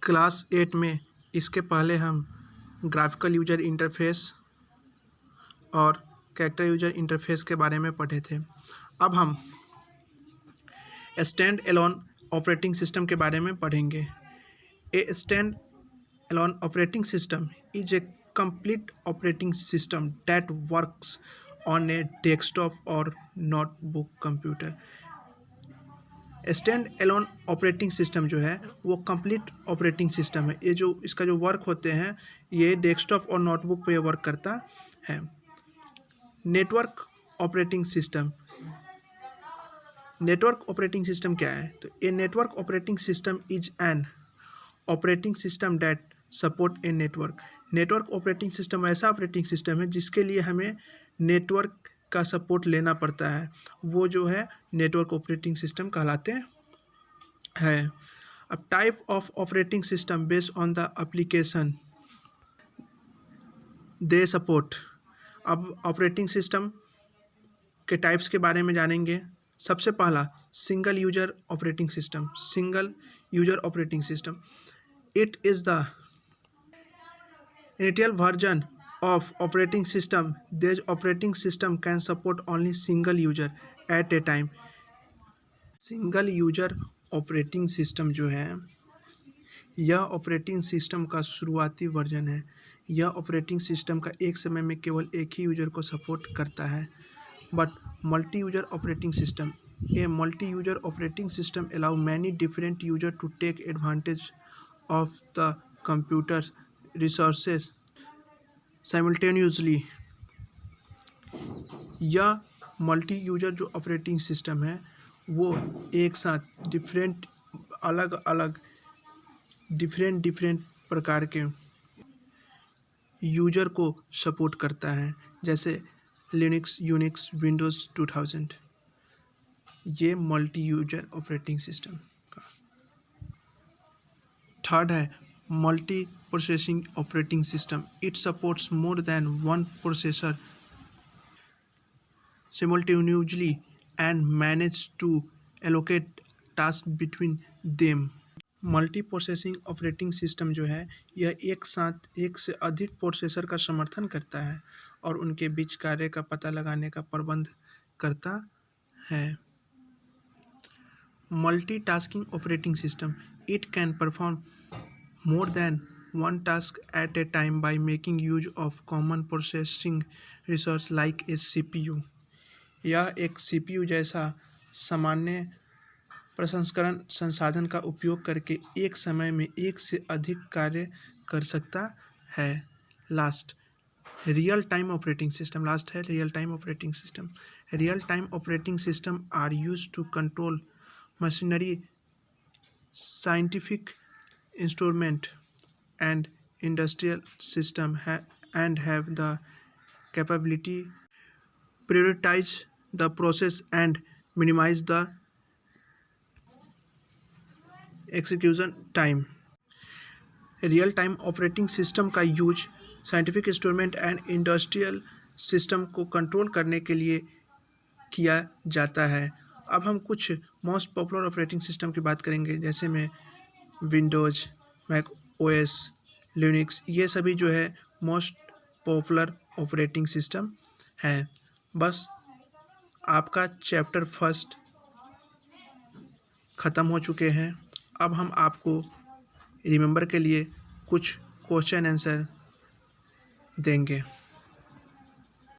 Class 8 में इसके पहले हम ग्राफिकल यूजर इंटरफेस और कैरेक्टर यूजर इंटरफेस के बारे में पढ़े थे। अब हम स्टैंड एलोन ऑपरेटिंग सिस्टम के बारे में पढ़ेंगे। A stand alone operating system is a complete operating system that works on a desktop or notebook computer। Stand Elon operating system जो है वो कंप्लीट ऑपरेटिंग सिस्टम है। ये जो इसका जो वर्क होते हैं ये डेस्कटॉप और नोटबुक पे वर्क करता है। Network operating system, network operating system क्या है? तो a network operating system is an operating system that support a network. Network operating system ऐसा ऑपरेटिंग सिस्टम है जिसके लिए हमें नेटवर्क का सपोर्ट लेना पड़ता है, वो जो है नेटवर्क ऑपरेटिंग सिस्टम कहलाते हैं। अब type of operating system based on the application they support. अब ऑपरेटिंग सिस्टम के टाइप्स के बारे में जानेंगे। सबसे पहला single user operating system. Single user operating system, it is the initial version of operating system. This operating system can support only single user at a time। Single user operating system जो है यह operating system का शुरुआती version है। यह operating system का एक समय में केवल एक ही यूजर को सपोर्ट करता है। But multi user operating system, a multi user operating system allow many different user to take advantage of the computer resources simultaneously. यह मल्टी यूजर जो ऑपरेटिंग सिस्टम है वो एक साथ डिफरेंट प्रकार के यूजर को सपोर्ट करता है, जैसे लिनक्स, यूनिक्स, विंडोज़ 2000। ये मल्टी यूजर ऑपरेटिंग सिस्टम का। थर्ड है multi processing operating system, it supports more than one processor simultaneously and manage to allocate tasks between them। Multi processing operating system जो है यह एक साथ एक से अधिक प्रोसेसर का समर्थन करता है और उनके बीच कार्य का पता लगाने का प्रबंध करता है। Multitasking operating system, it can perform more than one task at a time by making use of common processing resource like a CPU। यह एक CPU जैसा सामान्य प्रसंस्करण संसाधन का उपयोग करके एक समय में एक से अधिक कार्य कर सकता है। Last real time operating system, last है real time operating system. Real time operating system are use to control machinery, scientific instrument and industrial system and have the capability prioritize the process and minimize the execution time। Real time operating system का use scientific instrument and industrial system को control करने के लिए किया जाता है। अब हम कुछ मोस्ट पॉपुलर ऑपरेटिंग सिस्टम की बात करेंगे, जैसे में विंडोज़, मैक ओएस, लिनक्स, ये सभी जो है मोस्ट पॉपुलर ऑपरेटिंग सिस्टम हैं। बस आपका चैप्टर फर्स्ट ख़त्म हो चुके हैं। अब हम आपको रिमेंबर के लिए कुछ क्वेश्चन आंसर देंगे।